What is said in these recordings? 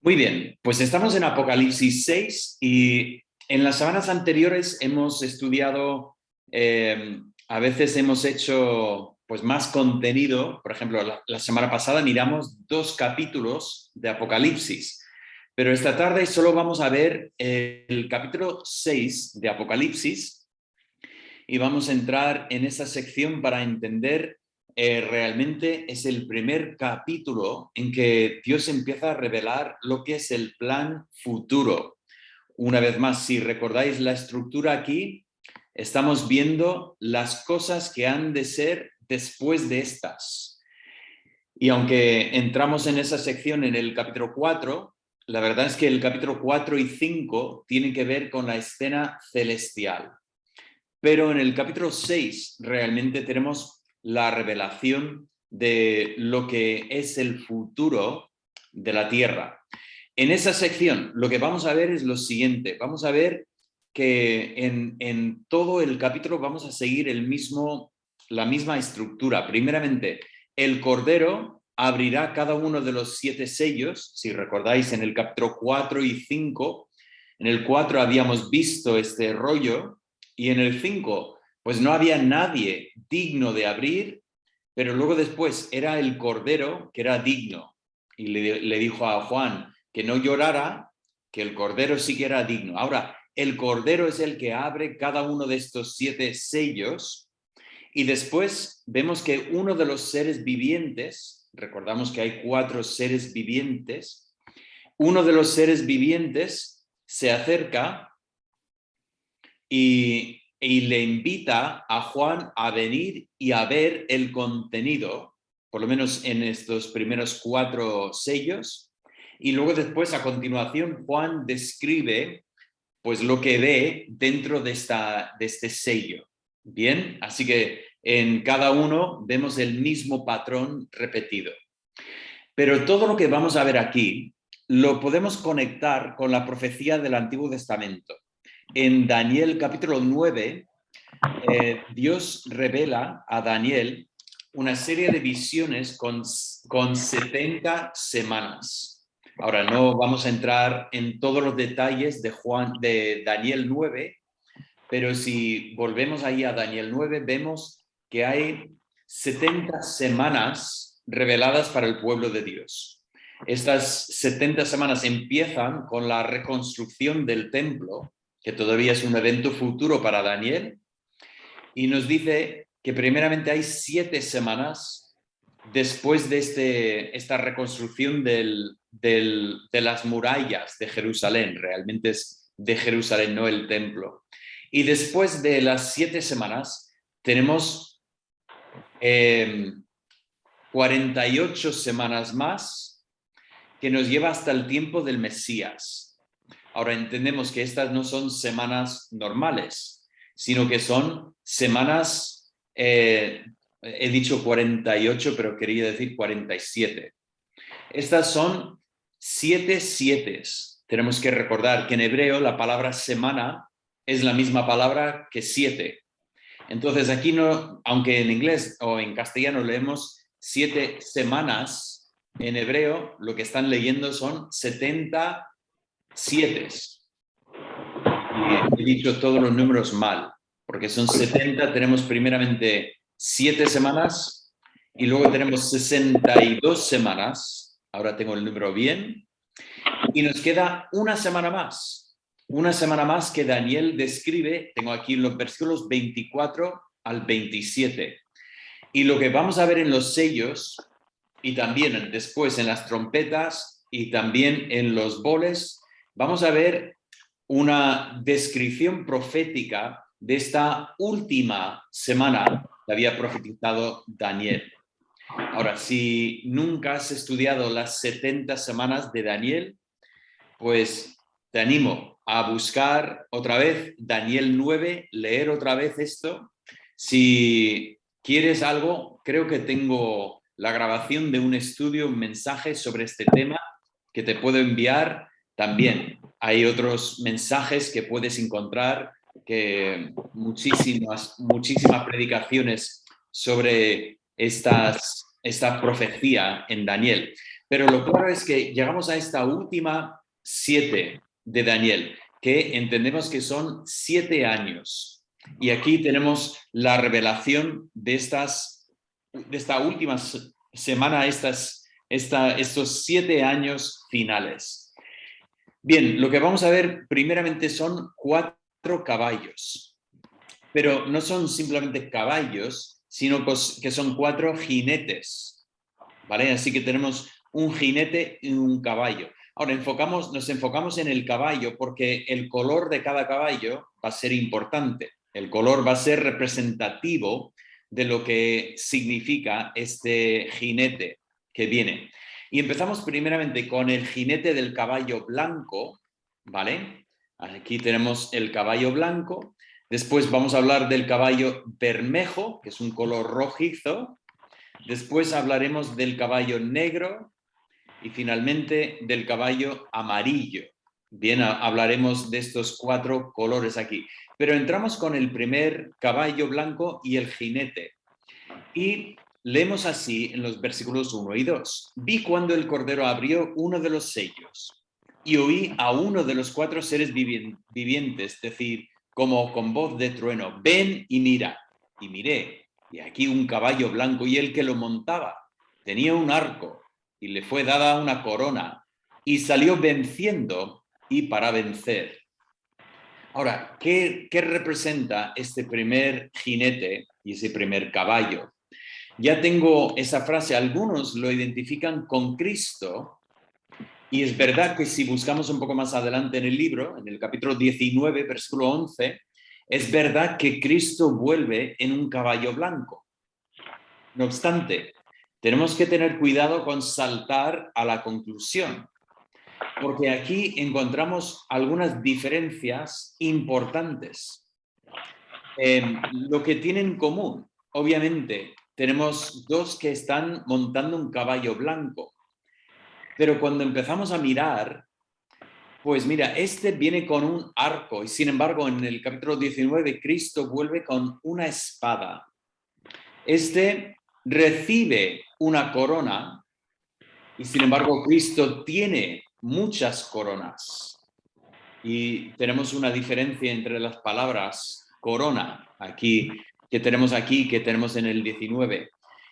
Muy bien, pues estamos en Apocalipsis 6 y en las semanas anteriores hemos estudiado, a veces hemos hecho pues más contenido. Por ejemplo, la semana pasada miramos 2 capítulos de Apocalipsis, pero esta tarde solo vamos a ver el capítulo 6 de Apocalipsis y vamos a entrar en esa sección para entender realmente es el primer capítulo en que Dios empieza a revelar lo que es el plan futuro. Una vez más, si recordáis la estructura aquí, estamos viendo las cosas que han de ser después de estas. Y aunque entramos en esa sección en el capítulo 4, la verdad es que el capítulo 4 y 5 tienen que ver con la escena celestial. Pero en el capítulo 6 realmente tenemos la revelación de lo que es el futuro de la Tierra. En esa sección lo que vamos a ver es lo siguiente. Vamos a ver que en todo el capítulo vamos a seguir la misma estructura. Primeramente, el Cordero abrirá cada uno de los 7 sellos. Si recordáis, en el capítulo 4 y 5, en el 4 habíamos visto este rollo, y en el 5, pues no había nadie digno de abrir, pero luego después era el Cordero que era digno. Y le dijo a Juan que no llorara, que el Cordero sí que era digno. Ahora, el Cordero es el que abre cada uno de estos 7 sellos, y después vemos que uno de los seres vivientes, recordamos que hay 4 seres vivientes, uno de los seres vivientes se acerca y le invita a Juan a venir y a ver el contenido, por lo menos en estos primeros 4 sellos, y luego después, a continuación, Juan describe pues lo que ve dentro de este sello. Bien, así que en cada uno vemos el mismo patrón repetido. Pero todo lo que vamos a ver aquí lo podemos conectar con la profecía del Antiguo Testamento. En Daniel capítulo 9, Dios revela a Daniel una serie de visiones con 70 semanas. Ahora, no vamos a entrar en todos los detalles de Daniel 9, pero si volvemos ahí a Daniel 9, vemos que hay 70 semanas reveladas para el pueblo de Dios. Estas 70 semanas empiezan con la reconstrucción del templo, que todavía es un evento futuro para Daniel, y nos dice que primeramente hay 7 semanas después de esta reconstrucción de las murallas de Jerusalén. Realmente es de Jerusalén, no el templo. Y después de las 7 semanas tenemos 48 semanas más, que nos lleva hasta el tiempo del Mesías. Ahora entendemos que estas no son semanas normales, sino que son semanas, he dicho 48, pero quería decir 47. Estas son 7 sietes. Tenemos que recordar que en hebreo la palabra semana es la misma palabra que 7. Entonces aquí no, aunque en inglés o en castellano leemos 7 semanas, en hebreo lo que están leyendo son 70 sietes. Y he dicho todos los números mal, porque son 70, tenemos primeramente 7 semanas y luego tenemos 62 semanas, ahora tengo el número bien, y nos queda una semana más que Daniel describe. Tengo aquí los versículos 24 al 27. Y lo que vamos a ver en los sellos y también después en las trompetas y también en los boles, vamos a ver una descripción profética de esta última semana que había profetizado Daniel. Ahora, si nunca has estudiado las 70 semanas de Daniel, pues te animo a buscar otra vez Daniel 9, leer otra vez esto. Si quieres algo, creo que tengo la grabación de un estudio, un mensaje sobre este tema que te puedo enviar también. Hay otros mensajes que puedes encontrar, muchísimas predicaciones sobre esta profecía en Daniel. Pero lo claro es que llegamos a esta última 7 de Daniel, que entendemos que son 7 años. Y aquí tenemos la revelación de esta última semana, estos 7 años finales. Bien, lo que vamos a ver primeramente son 4 caballos, pero no son simplemente caballos, sino que son 4 jinetes, ¿vale? Así que tenemos un jinete y un caballo. Ahora nos enfocamos en el caballo porque el color de cada caballo va a ser importante. El color va a ser representativo de lo que significa este jinete que viene. Y empezamos primeramente con el jinete del caballo blanco, ¿vale? Aquí tenemos el caballo blanco. Después vamos a hablar del caballo bermejo, que es un color rojizo. Después hablaremos del caballo negro y finalmente del caballo amarillo. Bien, hablaremos de estos 4 colores aquí. Pero entramos con el primer caballo blanco y el jinete. Y leemos así en los versículos 1 y 2. Vi cuando el Cordero abrió uno de los sellos y oí a uno de los 4 seres vivientes decir, como con voz de trueno, ven y mira. Y miré, y aquí un caballo blanco, y el que lo montaba tenía un arco, y le fue dada una corona, y salió venciendo y para vencer. Ahora, ¿qué representa este primer jinete y ese primer caballo? Ya tengo esa frase, algunos lo identifican con Cristo, y es verdad que si buscamos un poco más adelante en el libro, en el capítulo 19, versículo 11, es verdad que Cristo vuelve en un caballo blanco. No obstante, tenemos que tener cuidado con saltar a la conclusión, porque aquí encontramos algunas diferencias importantes. Lo que tienen en común, obviamente, tenemos 2 que están montando un caballo blanco, pero cuando empezamos a mirar, pues mira, este viene con un arco y sin embargo en el capítulo 19 Cristo vuelve con una espada. Este recibe una corona y sin embargo Cristo tiene muchas coronas. Y tenemos una diferencia entre las palabras corona que tenemos en el 19.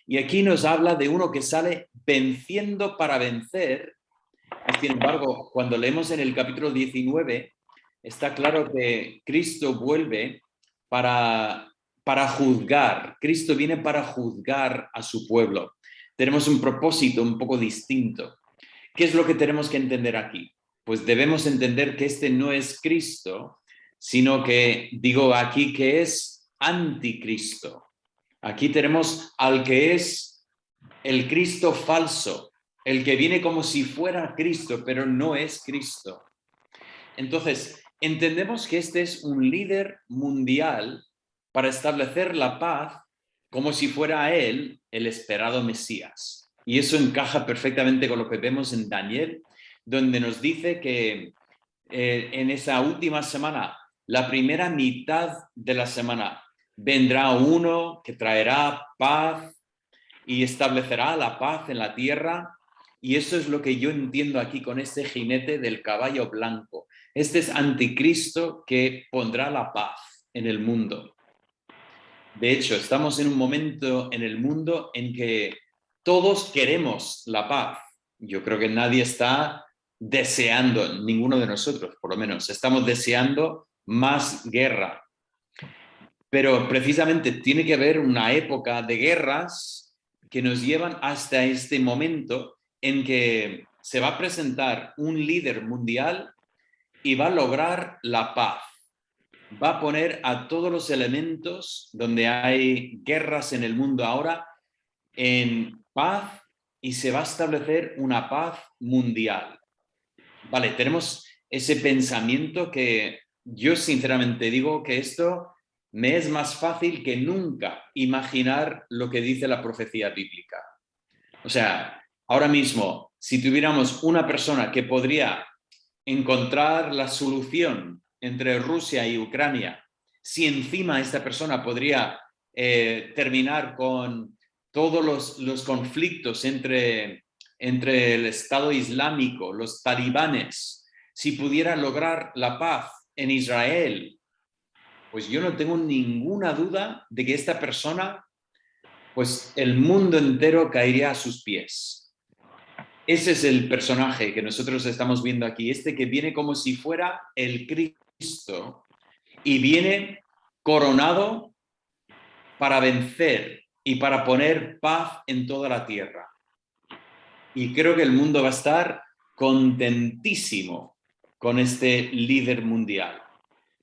Y aquí nos habla de uno que sale venciendo para vencer. Y sin embargo, cuando leemos en el capítulo 19, está claro que Cristo vuelve para juzgar. Cristo viene para juzgar a su pueblo. Tenemos un propósito un poco distinto. ¿Qué es lo que tenemos que entender aquí? Pues debemos entender que este no es Cristo, sino que digo aquí que es anticristo. Aquí tenemos al que es el Cristo falso, el que viene como si fuera Cristo, pero no es Cristo. Entonces, entendemos que este es un líder mundial para establecer la paz como si fuera él el esperado Mesías. Y eso encaja perfectamente con lo que vemos en Daniel, donde nos dice que en esa última semana, la primera mitad de la semana, vendrá uno que traerá paz y establecerá la paz en la tierra. Y eso es lo que yo entiendo aquí con este jinete del caballo blanco. Este es anticristo que pondrá la paz en el mundo. De hecho, estamos en un momento en el mundo en que todos queremos la paz. Yo creo que nadie está deseando, ninguno de nosotros por lo menos, estamos deseando más guerra. Pero precisamente tiene que haber una época de guerras que nos llevan hasta este momento en que se va a presentar un líder mundial y va a lograr la paz. Va a poner a todos los elementos donde hay guerras en el mundo ahora en paz y se va a establecer una paz mundial. Vale, tenemos ese pensamiento que yo sinceramente digo que esto me es más fácil que nunca imaginar lo que dice la profecía bíblica. O sea, ahora mismo, si tuviéramos una persona que podría encontrar la solución entre Rusia y Ucrania, si encima esta persona podría terminar con todos los conflictos entre el Estado Islámico, los talibanes, si pudiera lograr la paz en Israel, pues yo no tengo ninguna duda de que esta persona, pues el mundo entero caería a sus pies. Ese es el personaje que nosotros estamos viendo aquí, este que viene como si fuera el Cristo y viene coronado para vencer y para poner paz en toda la tierra. Y creo que el mundo va a estar contentísimo con este líder mundial.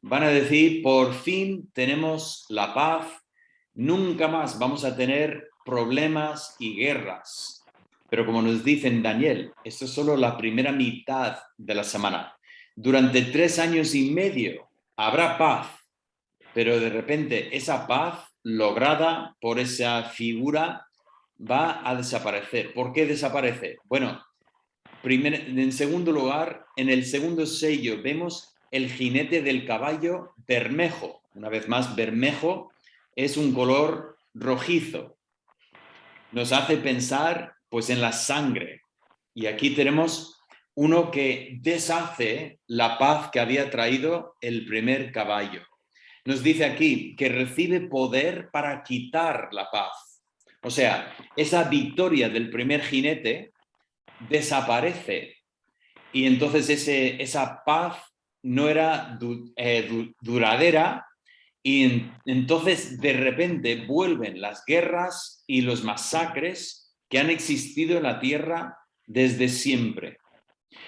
Van a decir, por fin tenemos la paz, nunca más vamos a tener problemas y guerras. Pero como nos dice en Daniel, esto es solo la primera mitad de la semana. Durante 3 años y medio habrá paz, pero de repente esa paz lograda por esa figura va a desaparecer. ¿Por qué desaparece? Bueno, en segundo lugar, en el segundo sello vemos el jinete del caballo bermejo. Una vez más, bermejo es un color rojizo. Nos hace pensar pues en la sangre. Y aquí tenemos uno que deshace la paz que había traído el primer caballo. Nos dice aquí que recibe poder para quitar la paz. O sea, esa victoria del primer jinete desaparece y entonces esa paz no era duradera y entonces de repente vuelven las guerras y los masacres que han existido en la tierra desde siempre.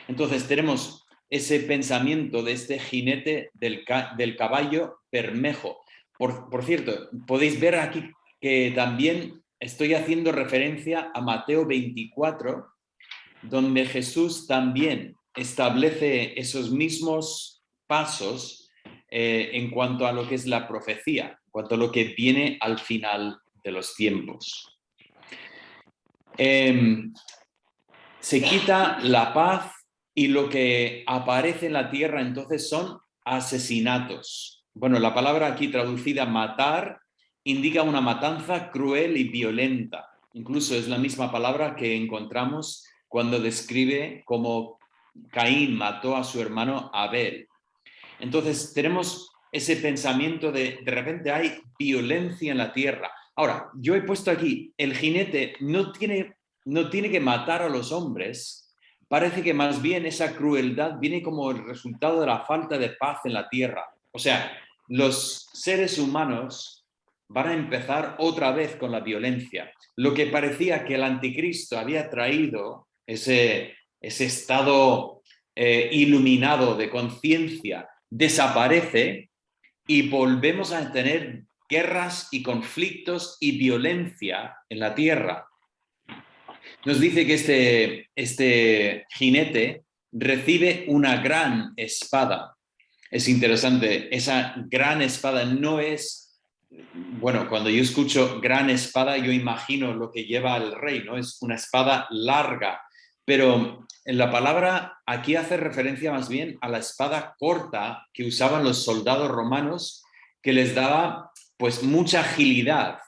Entonces tenemos ese pensamiento de este jinete del caballo bermejo. Por cierto, podéis ver aquí que también estoy haciendo referencia a Mateo 24, donde Jesús también establece esos mismos pasos en cuanto a lo que es la profecía, en cuanto a lo que viene al final de los tiempos. Se quita la paz y lo que aparece en la tierra entonces son asesinatos. Bueno, la palabra aquí traducida matar indica una matanza cruel y violenta. Incluso es la misma palabra que encontramos cuando describe cómo Caín mató a su hermano Abel. Entonces tenemos ese pensamiento de repente hay violencia en la tierra. Ahora, yo he puesto aquí, el jinete no tiene que matar a los hombres, parece que más bien esa crueldad viene como el resultado de la falta de paz en la tierra. O sea, los seres humanos van a empezar otra vez con la violencia. Lo que parecía que el anticristo había traído, ese estado iluminado de conciencia, desaparece y volvemos a tener guerras y conflictos y violencia en la tierra. Nos dice que este jinete recibe una gran espada. Es interesante, esa gran espada no es, bueno, cuando yo escucho gran espada, yo imagino lo que lleva el rey, ¿no? Es una espada larga, pero en la palabra aquí hace referencia más bien a la espada corta que usaban los soldados romanos, que les daba pues mucha agilidad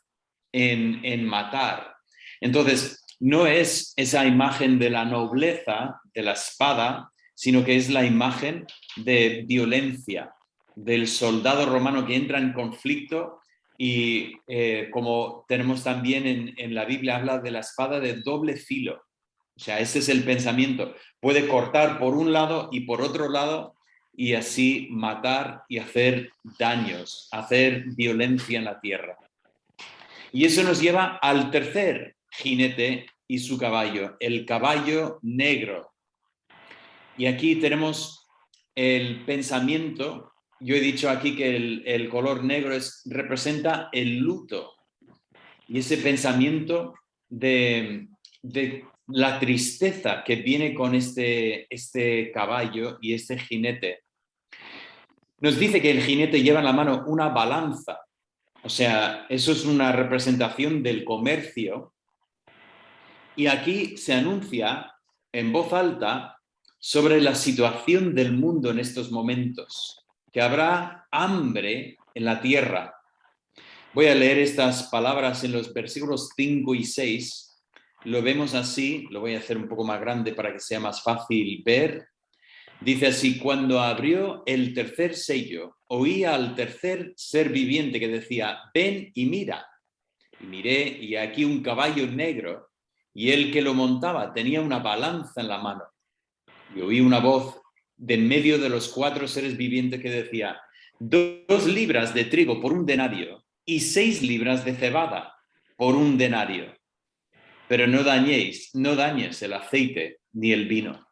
en matar. Entonces, no es esa imagen de la nobleza de la espada, sino que es la imagen de violencia, del soldado romano que entra en conflicto y como tenemos también en la Biblia, habla de la espada de doble filo. O sea, ese es el pensamiento. Puede cortar por un lado y por otro lado y así matar y hacer daños, hacer violencia en la tierra. Y eso nos lleva al tercer jinete y su caballo, el caballo negro. Y aquí tenemos el pensamiento. Yo he dicho aquí que el color negro representa el luto. Y ese pensamiento de la tristeza que viene con este caballo y este jinete. Nos dice que el jinete lleva en la mano una balanza. O sea, eso es una representación del comercio. Y aquí se anuncia en voz alta sobre la situación del mundo en estos momentos, que habrá hambre en la tierra. Voy a leer estas palabras en los versículos 5 y 6. Lo vemos así, lo voy a hacer un poco más grande para que sea más fácil ver. Dice así: cuando abrió el tercer sello, oí al tercer ser viviente que decía: ven y mira. Y miré, y aquí un caballo negro, y el que lo montaba tenía una balanza en la mano. Y oí una voz de en medio de los cuatro seres vivientes que decía: 2 libras de trigo por un denario y 6 libras de cebada por un denario. Pero no dañes el aceite ni el vino.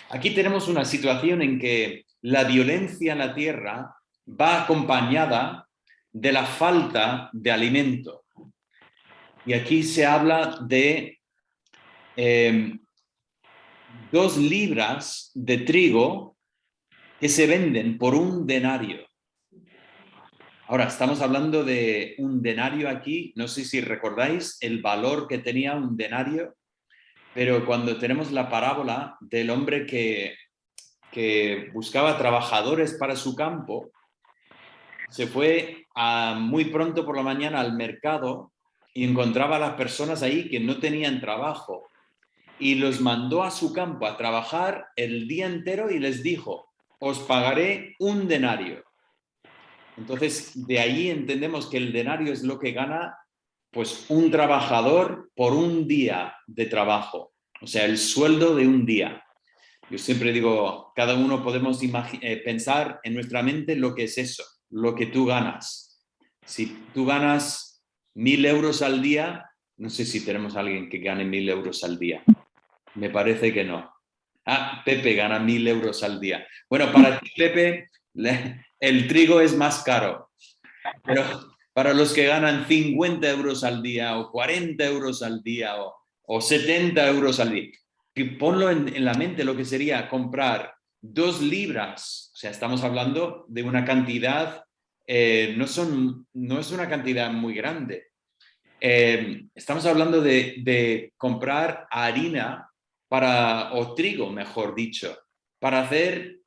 Aquí tenemos una situación en que la violencia en la tierra va acompañada de la falta de alimento. Y aquí se habla de 2 libras de trigo que se venden por un denario. Ahora, estamos hablando de un denario aquí, no sé si recordáis el valor que tenía un denario, pero cuando tenemos la parábola del hombre que buscaba trabajadores para su campo, se fue muy pronto por la mañana al mercado y encontraba a las personas ahí que no tenían trabajo y los mandó a su campo a trabajar el día entero y les dijo: os pagaré un denario. Entonces, de ahí entendemos que el denario es lo que gana pues un trabajador por un día de trabajo, o sea, el sueldo de un día. Yo siempre digo, cada uno podemos pensar en nuestra mente lo que es eso, lo que tú ganas. Si tú ganas 1.000 euros al día, no sé si tenemos a alguien que gane 1.000 euros al día. Me parece que no. Pepe gana 1.000 euros al día. Bueno, para ti, Pepe, el trigo es más caro. Pero para los que ganan 50 euros al día o 40 euros al día o 70 euros al día, que ponlo en la mente lo que sería comprar 2 libras, o sea, estamos hablando de una cantidad, no es una cantidad muy grande. Estamos hablando de comprar harina o trigo, mejor dicho, para hacer,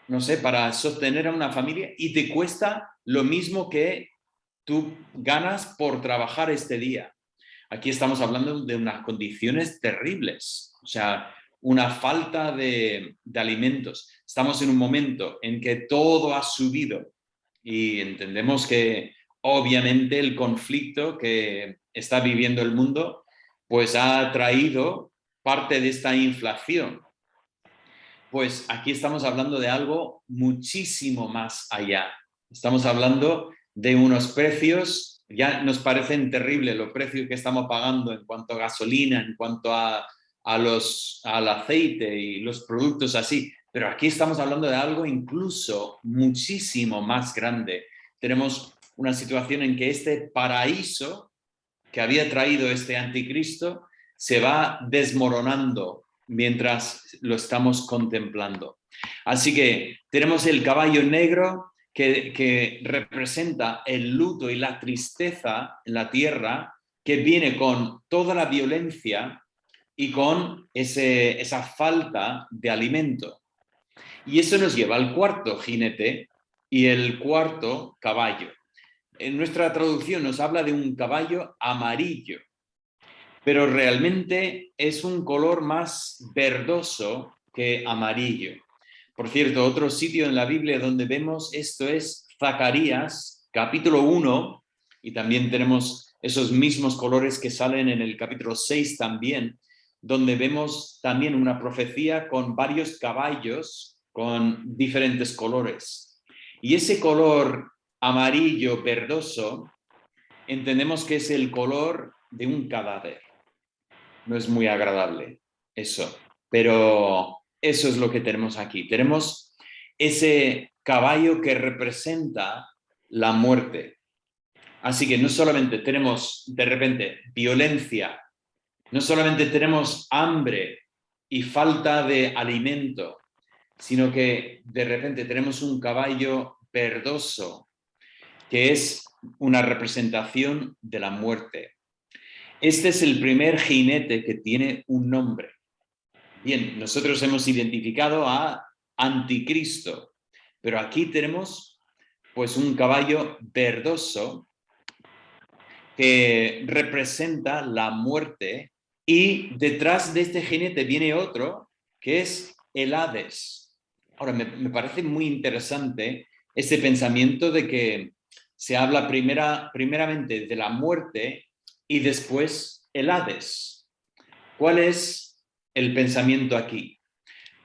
no sé, para sostener a una familia y te cuesta lo mismo que tú ganas por trabajar este día. Aquí estamos hablando de unas condiciones terribles, o sea, una falta de alimentos. Estamos en un momento en que todo ha subido y entendemos que obviamente el conflicto que está viviendo el mundo pues ha traído parte de esta inflación. Pues aquí estamos hablando de algo muchísimo más allá. Estamos hablando de unos precios, ya nos parecen terribles los precios que estamos pagando en cuanto a gasolina, en cuanto al aceite y los productos así, pero aquí estamos hablando de algo incluso muchísimo más grande. Tenemos una situación en que este paraíso que había traído este anticristo se va desmoronando mientras lo estamos contemplando. Así que tenemos el caballo negro que representa el luto y la tristeza en la tierra, que viene con toda la violencia y con esa falta de alimento. Y eso nos lleva al cuarto jinete y el cuarto caballo. En nuestra traducción nos habla de un caballo amarillo, pero realmente es un color más verdoso que amarillo. Por cierto, otro sitio en la Biblia donde vemos esto es Zacarías, capítulo 1, y también tenemos esos mismos colores que salen en el capítulo 6 también, donde vemos también una profecía con varios caballos con diferentes colores. Y ese color amarillo verdoso entendemos que es el color de un cadáver. No es muy agradable eso, pero eso es lo que tenemos aquí. Tenemos ese caballo que representa la muerte. Así que no solamente tenemos de repente violencia, no solamente tenemos hambre y falta de alimento, sino que de repente tenemos un caballo verdoso que es una representación de la muerte. Este es el primer jinete que tiene un nombre. Bien, nosotros hemos identificado a Anticristo, pero aquí tenemos pues un caballo verdoso que representa la muerte, y detrás de este jinete viene otro que es el Hades. Ahora, me parece muy interesante ese pensamiento de que se habla primeramente de la muerte y después el Hades. ¿Cuál es el pensamiento aquí?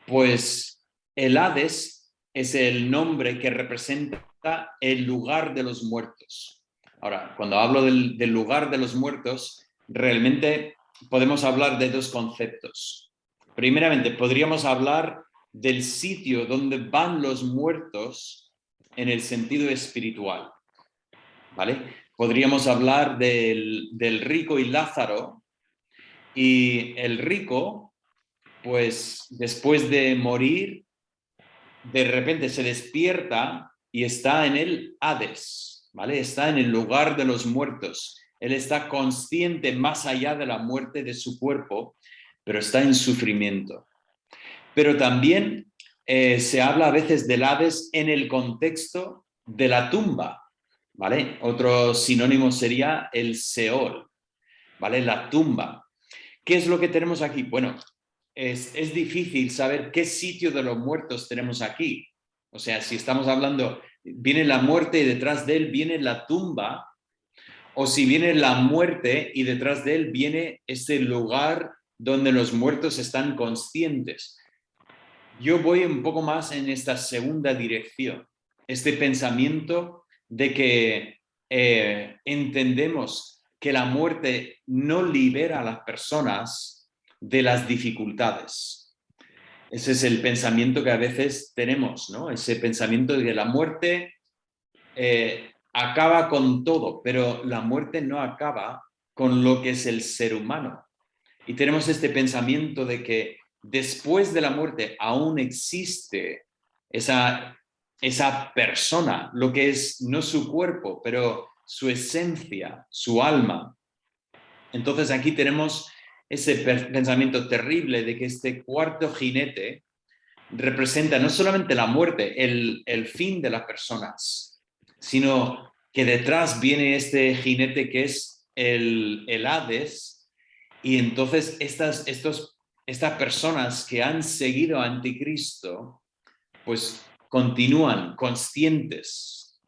Pues el Hades es el nombre que representa el lugar de los muertos. Ahora, cuando hablo del lugar de los muertos, realmente podemos hablar de dos conceptos. Primeramente, podríamos hablar del sitio donde van los muertos en el sentido espiritual, ¿vale? Podríamos hablar del rico y Lázaro, y el rico, pues después de morir, de repente se despierta y está en el Hades, ¿vale? Está en el lugar de los muertos. Él está consciente más allá de la muerte de su cuerpo, pero está en sufrimiento. Pero también se habla a veces del Hades en el contexto de la tumba, ¿vale? Otro sinónimo sería el Seol, ¿vale? La tumba. ¿Qué es lo que tenemos aquí? Bueno, es difícil saber qué sitio de los muertos tenemos aquí. O sea, si estamos hablando, viene la muerte y detrás de él viene la tumba, o si viene la muerte y detrás de él viene ese lugar donde los muertos están conscientes. Yo voy un poco más en esta segunda dirección, este pensamiento de que entendemos que la muerte no libera a las personas de las dificultades. Ese es el pensamiento que a veces tenemos, ¿no? Ese pensamiento de que la muerte acaba con todo, pero la muerte no acaba con lo que es el ser humano. Y tenemos este pensamiento de que después de la muerte aún existe esa persona, lo que es no su cuerpo, pero su esencia, su alma. Entonces aquí tenemos ese pensamiento terrible de que este cuarto jinete representa no solamente la muerte, el fin de las personas, sino que detrás viene este jinete que es el Hades, y entonces estas personas que han seguido a Anticristo, pues continúan conscientes,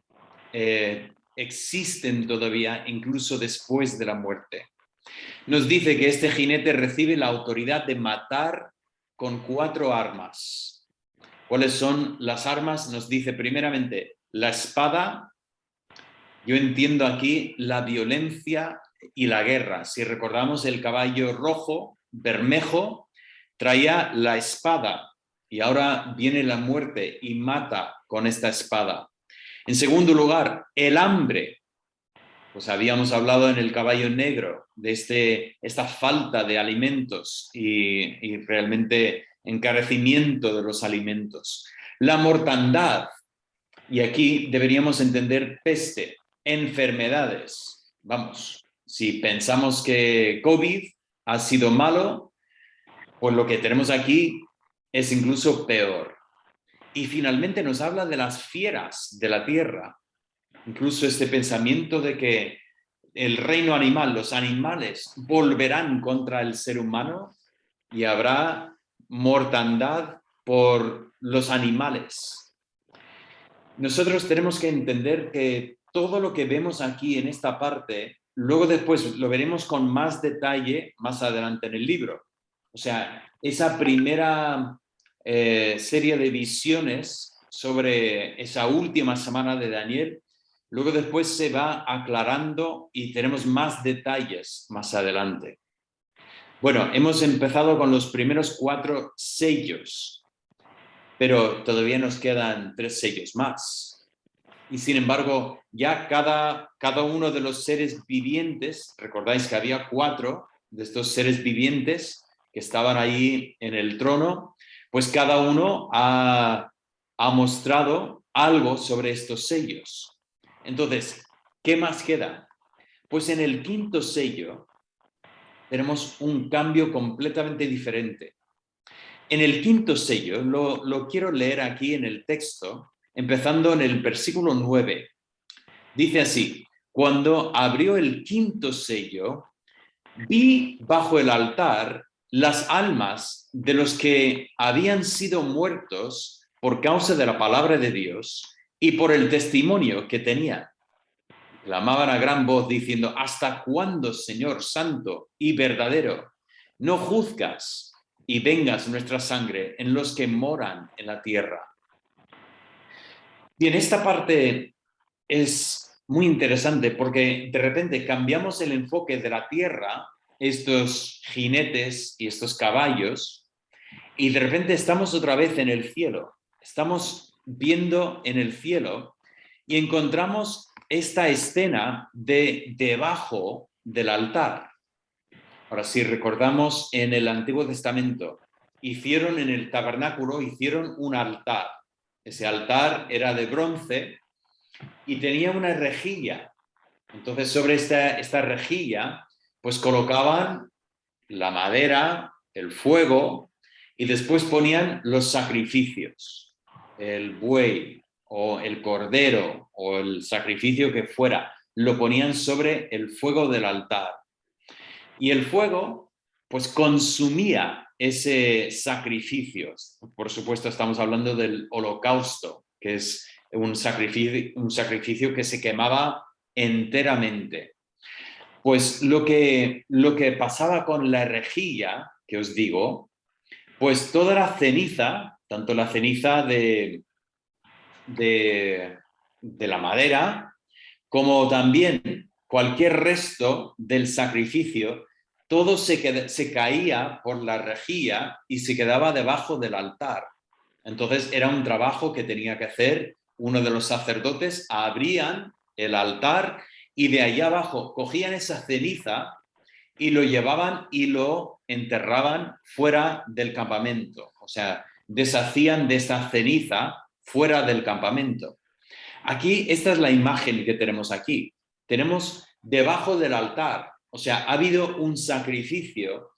existen todavía incluso después de la muerte. Nos dice que este jinete recibe la autoridad de matar con 4 armas. ¿Cuáles son las armas? Nos dice primeramente la espada. Yo entiendo aquí la violencia y la guerra. Si recordamos, el caballo rojo, Bermejo, traía la espada, y ahora viene la muerte y mata con esta espada. En segundo lugar, el hambre. Pues habíamos hablado en el caballo negro de esta falta de alimentos y realmente encarecimiento de los alimentos. La mortandad, y aquí deberíamos entender peste, enfermedades. Vamos, si pensamos que COVID ha sido malo, pues lo que tenemos aquí es incluso peor. Y finalmente nos habla de las fieras de la tierra. Incluso este pensamiento de que el reino animal, los animales, volverán contra el ser humano y habrá mortandad por los animales. Nosotros tenemos que entender que todo lo que vemos aquí en esta parte, luego después lo veremos con más detalle más adelante en el libro. O sea, esa primera serie de visiones sobre esa última semana de Daniel, luego después se va aclarando y tenemos más detalles más adelante. Bueno, hemos empezado con los primeros 4 sellos, pero todavía nos quedan 3 sellos más. Y sin embargo, ya cada uno de los seres vivientes, recordáis que había 4 de estos seres vivientes que estaban ahí en el trono, pues cada uno ha mostrado algo sobre estos sellos. Entonces, ¿qué más queda? Pues en el 5.º sello tenemos un cambio completamente diferente. En el 5.º sello, lo quiero leer aquí en el texto, empezando en el versículo 9. Dice así: cuando abrió el quinto sello, vi bajo el altar las almas de los que habían sido muertos por causa de la palabra de Dios y por el testimonio que tenían. Clamaban a gran voz diciendo: ¿hasta cuándo, Señor santo y verdadero, no juzgas y vengas nuestra sangre en los que moran en la tierra? Y en esta parte es muy interesante porque de repente cambiamos el enfoque de la tierra, estos jinetes y estos caballos, y de repente estamos otra vez en el cielo. Estamos viendo en el cielo y encontramos esta escena de debajo del altar. Ahora, si recordamos en el Antiguo Testamento, hicieron en el tabernáculo, hicieron un altar. Ese altar era de bronce y tenía una rejilla. Entonces, sobre esta rejilla, pues colocaban la madera, el fuego, y después ponían los sacrificios, el buey o el cordero o el sacrificio que fuera, lo ponían sobre el fuego del altar. Y el fuego, pues consumía ese sacrificio. Por supuesto, estamos hablando del holocausto, que es un sacrificio que se quemaba enteramente. Pues lo que pasaba con la rejilla, que os digo, pues toda la ceniza, tanto la ceniza de la madera, como también cualquier resto del sacrificio, todo se caía por la rejilla y se quedaba debajo del altar. Entonces era un trabajo que tenía que hacer uno de los sacerdotes, abrían el altar y de ahí abajo cogían esa ceniza y lo llevaban y lo enterraban fuera del campamento. O sea, deshacían de esta ceniza fuera del campamento. Aquí, esta es la imagen que tenemos aquí. Tenemos debajo del altar, o sea, ha habido un sacrificio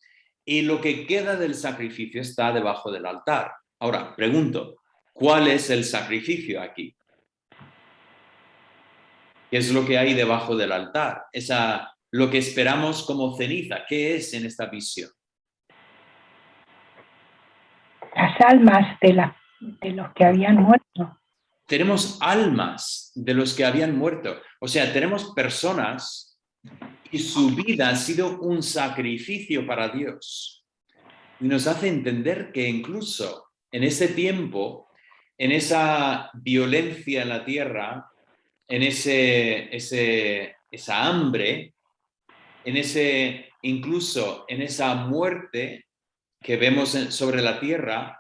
y lo que queda del sacrificio está debajo del altar. Ahora, pregunto, ¿cuál es el sacrificio aquí? ¿Qué es lo que hay debajo del altar? Lo que esperamos como ceniza, ¿qué es en esta visión? Las almas de los que habían muerto. Tenemos almas de los que habían muerto. O sea, tenemos personas y su vida ha sido un sacrificio para Dios. Y nos hace entender que incluso en ese tiempo, en esa violencia en la tierra, en esa hambre, incluso en esa muerte que vemos sobre la tierra,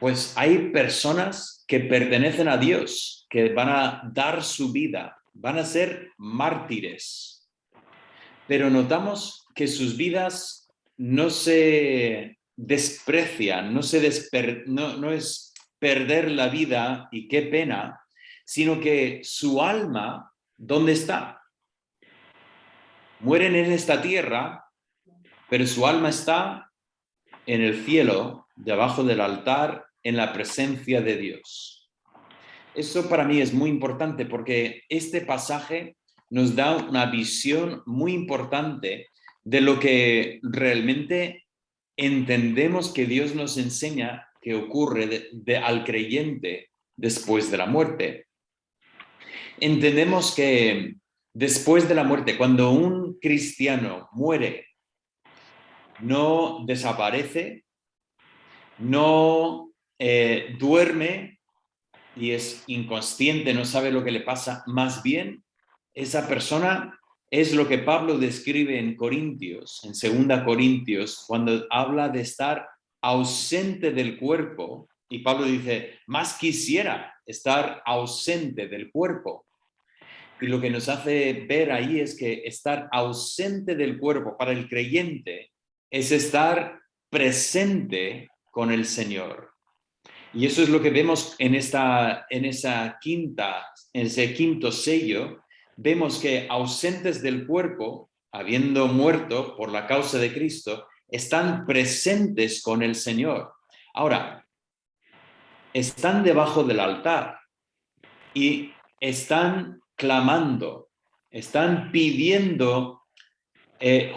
pues hay personas que pertenecen a Dios, que van a dar su vida, van a ser mártires. Pero notamos que sus vidas no se desprecian, no es perder la vida y qué pena, sino que su alma, ¿dónde está? Mueren en esta tierra, pero su alma está en el cielo, debajo del altar, en la presencia de Dios. Eso para mí es muy importante porque este pasaje nos da una visión muy importante de lo que realmente entendemos que Dios nos enseña que ocurre al creyente después de la muerte. Entendemos que después de la muerte, cuando un cristiano muere, no desaparece, no duerme y es inconsciente, no sabe lo que le pasa, más bien esa persona es lo que Pablo describe en Corintios, en 2 Corintios, cuando habla de estar ausente del cuerpo, y Pablo dice, más quisiera estar ausente del cuerpo. Y lo que nos hace ver ahí es que estar ausente del cuerpo para el creyente es estar presente con el Señor. Y eso es lo que vemos en ese quinto sello. Vemos que ausentes del cuerpo, habiendo muerto por la causa de Cristo, están presentes con el Señor. Ahora, están debajo del altar y están clamando, están pidiendo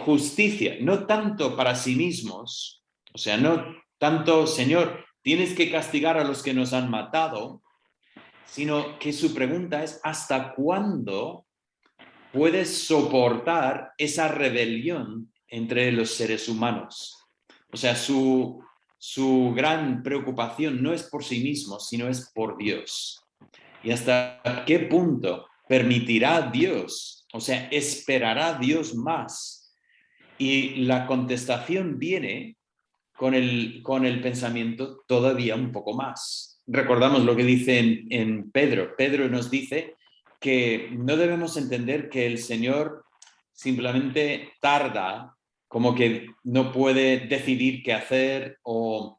justicia, no tanto para sí mismos, o sea, no tanto, Señor, tienes que castigar a los que nos han matado, sino que su pregunta es, ¿hasta cuándo puedes soportar esa rebelión entre los seres humanos? O sea, su gran preocupación no es por sí mismo, sino es por Dios. ¿Y hasta qué punto permitirá Dios? O sea, ¿esperará Dios más? Y la contestación viene con el pensamiento todavía un poco más. Recordamos lo que dice en Pedro. Pedro nos dice que no debemos entender que el Señor simplemente tarda, como que no puede decidir qué hacer o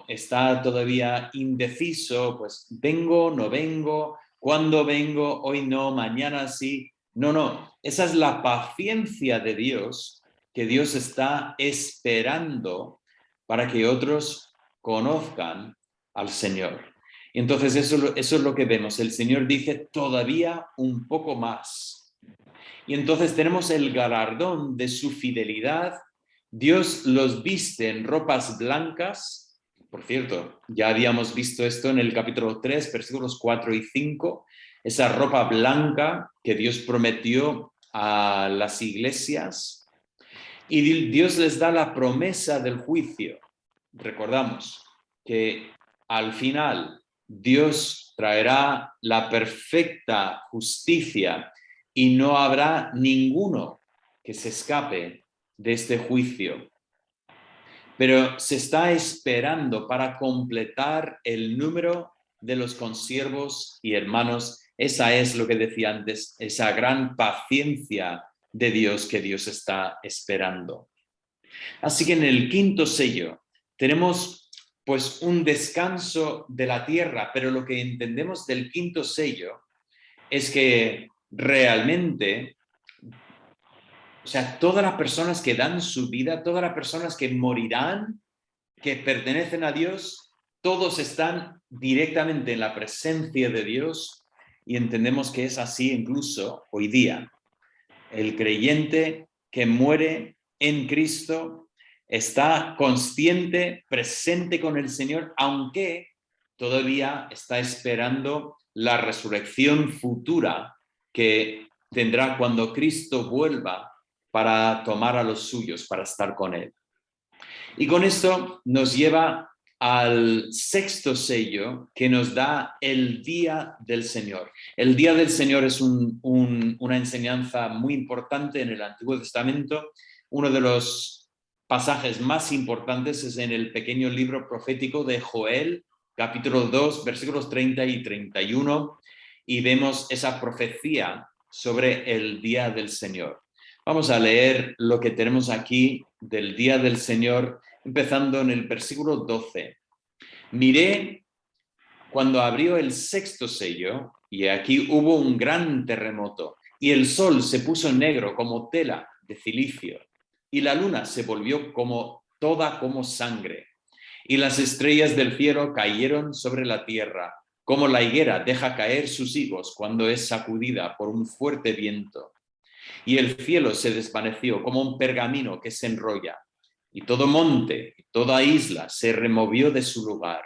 está todavía indeciso, pues vengo, no vengo, cuándo vengo, hoy no, mañana sí. No, no, esa es la paciencia de Dios, que Dios está esperando para que otros conozcan al Señor. Y entonces eso es lo que vemos. El Señor dice todavía un poco más. Y entonces tenemos el galardón de su fidelidad. Dios los viste en ropas blancas. Por cierto, ya habíamos visto esto en el capítulo 3, versículos 4 y 5. Esa ropa blanca que Dios prometió a las iglesias. Y Dios les da la promesa del juicio. Recordamos que al final Dios traerá la perfecta justicia y no habrá ninguno que se escape de este juicio. Pero se está esperando para completar el número de los consiervos y hermanos. Esa es lo que decía antes, esa gran paciencia de Dios que Dios está esperando. Así que en el quinto sello tenemos pues un descanso de la tierra, pero lo que entendemos del quinto sello es que realmente, o sea, todas las personas que dan su vida, todas las personas que morirán, que pertenecen a Dios, todos están directamente en la presencia de Dios y entendemos que es así incluso hoy día. El creyente que muere en Cristo está consciente, presente con el Señor, aunque todavía está esperando la resurrección futura que tendrá cuando Cristo vuelva para tomar a los suyos, para estar con Él. Y con esto nos lleva al sexto sello que nos da el Día del Señor. El Día del Señor es una enseñanza muy importante en el Antiguo Testamento. Uno de los pasajes más importantes es en el pequeño libro profético de Joel, capítulo 2, versículos 30 y 31, y vemos esa profecía sobre el Día del Señor. Vamos a leer lo que tenemos aquí del Día del Señor, empezando en el versículo 12. Miré cuando abrió el sexto sello, y aquí hubo un gran terremoto, y el sol se puso negro como tela de cilicio, y la luna se volvió toda como sangre, y las estrellas del cielo cayeron sobre la tierra, como la higuera deja caer sus higos cuando es sacudida por un fuerte viento. Y el cielo se desvaneció como un pergamino que se enrolla, y todo monte y toda isla se removió de su lugar.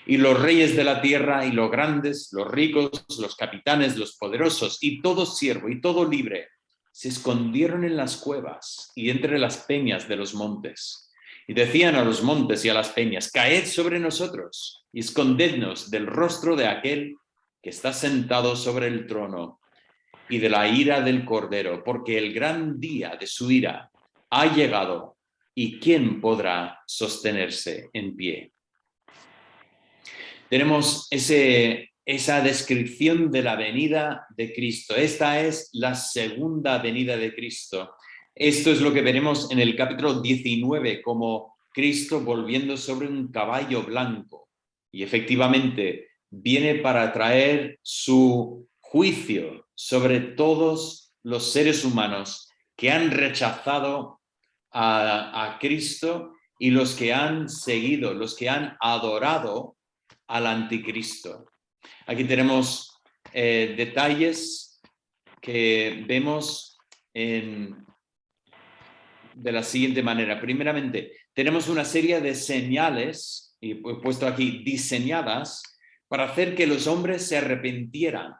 Y los reyes de la tierra y los grandes, los ricos, los capitanes, los poderosos y todo siervo y todo libre se escondieron en las cuevas y entre las peñas de los montes. Y decían a los montes y a las peñas: caed sobre nosotros y escondednos del rostro de aquel que está sentado sobre el trono y de la ira del Cordero, porque el gran día de su ira ha llegado, y ¿quién podrá sostenerse en pie? Tenemos esa descripción de la venida de Cristo. Esta es la segunda venida de Cristo. Esto es lo que veremos en el capítulo 19, como Cristo volviendo sobre un caballo blanco. Y efectivamente viene para traer su juicio sobre todos los seres humanos que han rechazado a Cristo y los que han seguido, los que han adorado al anticristo. Aquí tenemos detalles que vemos de la siguiente manera. Primeramente, tenemos una serie de señales, y he puesto aquí diseñadas, para hacer que los hombres se arrepintieran.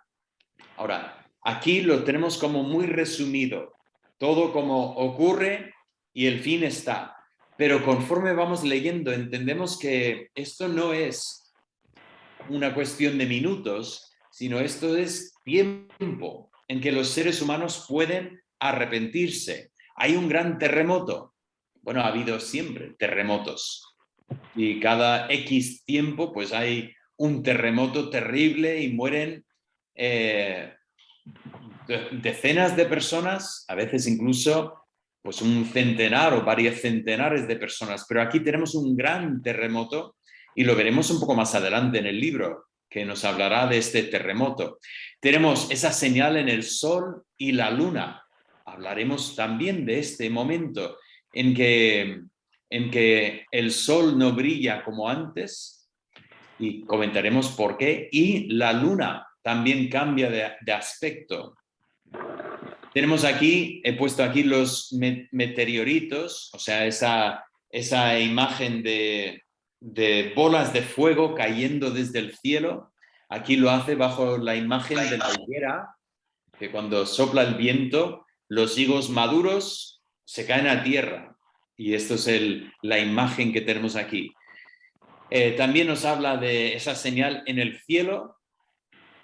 Ahora, aquí lo tenemos como muy resumido, todo como ocurre y el fin está. Pero conforme vamos leyendo, entendemos que esto no es una cuestión de minutos, sino esto es tiempo en que los seres humanos pueden arrepentirse. Hay un gran terremoto. Bueno, ha habido siempre terremotos. Y cada X tiempo, pues hay un terremoto terrible y mueren decenas de personas, a veces incluso pues un centenar o varios centenares de personas. Pero aquí tenemos un gran terremoto y lo veremos un poco más adelante en el libro, que nos hablará de este terremoto. Tenemos esa señal en el sol y la luna. Hablaremos también de este momento en que el sol no brilla como antes, y comentaremos por qué, y la luna también cambia de aspecto. Tenemos aquí, he puesto aquí los meteoritos, o sea, esa imagen de bolas de fuego cayendo desde el cielo. Aquí lo hace bajo la imagen de la higuera, que cuando sopla el viento, los higos maduros se caen a tierra. Y esto es la imagen que tenemos aquí. También nos habla de esa señal en el cielo.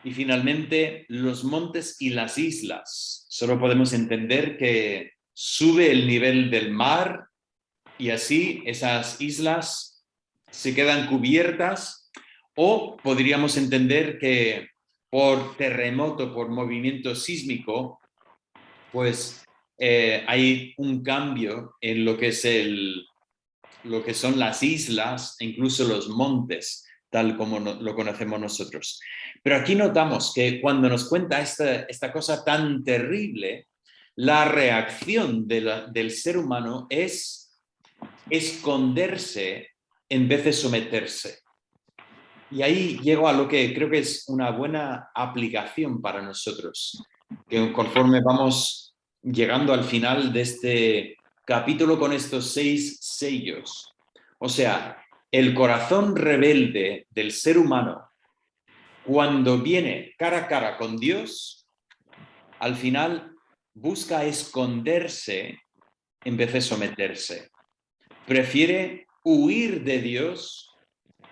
Y finalmente, los montes y las islas. Solo podemos entender que sube el nivel del mar y así esas islas se quedan cubiertas, o podríamos entender que por terremoto, por movimiento sísmico, pues hay un cambio en lo que es lo que son las islas e incluso los montes, tal como lo conocemos nosotros. Pero aquí notamos que cuando nos cuenta esta cosa tan terrible, la reacción del ser humano es esconderse en vez de someterse. Y ahí llego a lo que creo que es una buena aplicación para nosotros, que conforme vamos llegando al final de este capítulo con estos 6 sellos. O sea, el corazón rebelde del ser humano, cuando viene cara a cara con Dios, al final busca esconderse en vez de someterse. Prefiere huir de Dios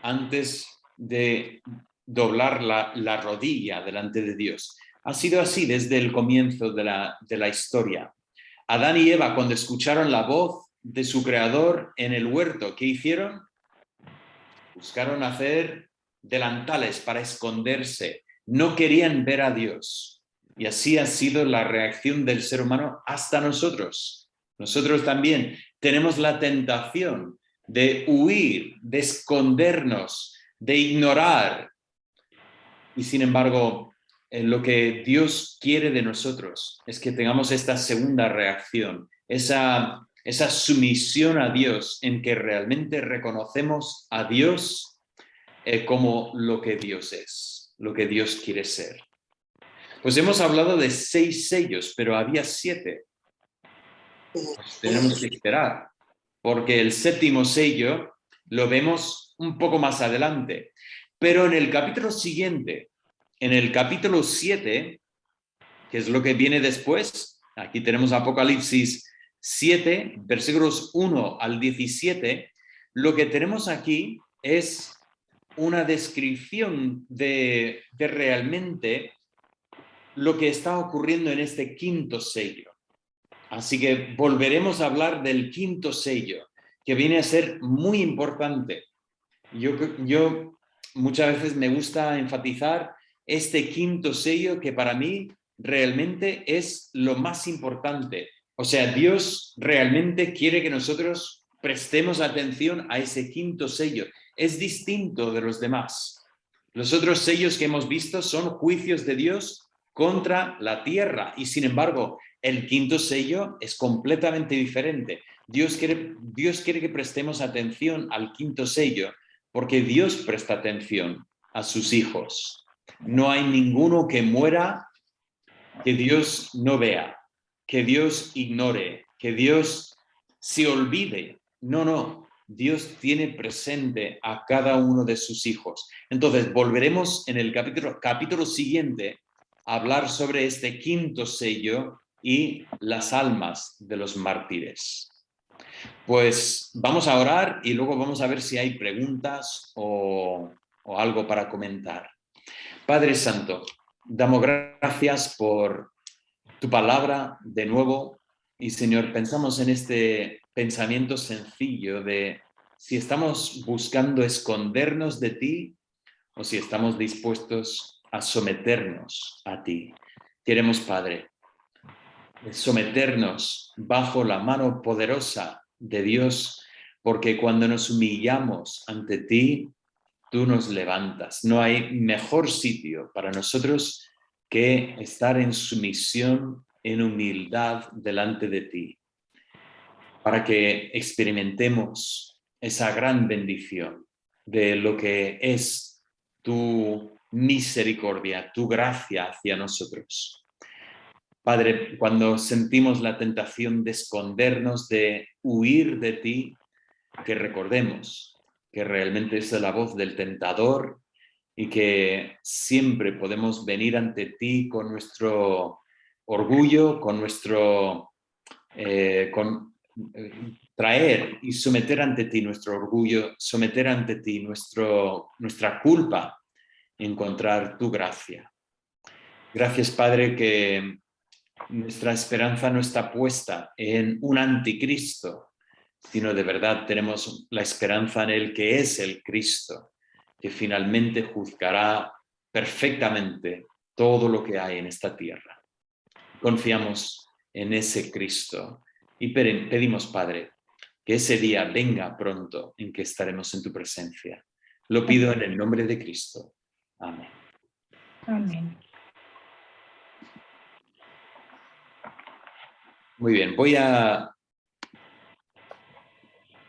antes de doblar la rodilla delante de Dios. Ha sido así desde el comienzo de la historia. Adán y Eva, cuando escucharon la voz de su creador en el huerto, ¿qué hicieron? Buscaron hacer delantales para esconderse. No querían ver a Dios. Y así ha sido la reacción del ser humano hasta nosotros. Nosotros también tenemos la tentación de huir, de escondernos, de ignorar. Y sin embargo, lo que Dios quiere de nosotros es que tengamos esta segunda reacción, esa sumisión a Dios, en que realmente reconocemos a Dios como lo que Dios es, lo que Dios quiere ser. Pues hemos hablado de 6 sellos, pero había 7. Pues tenemos que esperar, porque el 7º sello lo vemos un poco más adelante. Pero en el capítulo siguiente, en el capítulo 7, que es lo que viene después, aquí tenemos Apocalipsis 7, versículos 1 al 17, lo que tenemos aquí es una descripción de realmente lo que está ocurriendo en este 5º sello. Así que volveremos a hablar del 5º sello, que viene a ser muy importante. Yo muchas veces me gusta enfatizar este 5º sello, que para mí realmente es lo más importante. O sea, Dios realmente quiere que nosotros prestemos atención a ese 5º sello. Es distinto de los demás. Los otros sellos que hemos visto son juicios de Dios contra la tierra, y sin embargo, el 5º sello es completamente diferente. Dios quiere que prestemos atención al 5º sello, porque Dios presta atención a sus hijos. No hay ninguno que muera que Dios no vea, que Dios ignore, que Dios se olvide. No, no, Dios tiene presente a cada uno de sus hijos. Entonces, volveremos en el capítulo siguiente a hablar sobre este quinto sello y las almas de los mártires. Pues vamos a orar y luego vamos a ver si hay preguntas o algo para comentar. Padre Santo, damos gracias por tu palabra de nuevo y Señor, pensamos en este pensamiento sencillo de si estamos buscando escondernos de ti o si estamos dispuestos a someternos a ti. Queremos, Padre, someternos bajo la mano poderosa de Dios, porque cuando nos humillamos ante ti, tú nos levantas. No hay mejor sitio para nosotros que estar en sumisión, en humildad delante de ti, para que experimentemos esa gran bendición de lo que es tu misericordia, tu gracia hacia nosotros. Padre, cuando sentimos la tentación de escondernos, de huir de ti, que recordemos que realmente es la voz del tentador y que siempre podemos venir ante ti con nuestro orgullo, con nuestro... traer y someter ante ti nuestro orgullo, someter ante ti nuestra culpa, encontrar tu gracia. Gracias, Padre, que nuestra esperanza no está puesta en un anticristo, sino de verdad tenemos la esperanza en el que es el Cristo, que finalmente juzgará perfectamente todo lo que hay en esta tierra. Confiamos en ese Cristo y pedimos, Padre, que ese día venga pronto en que estaremos en tu presencia. Lo pido en el nombre de Cristo. Amén. Amén. Muy bien, voy a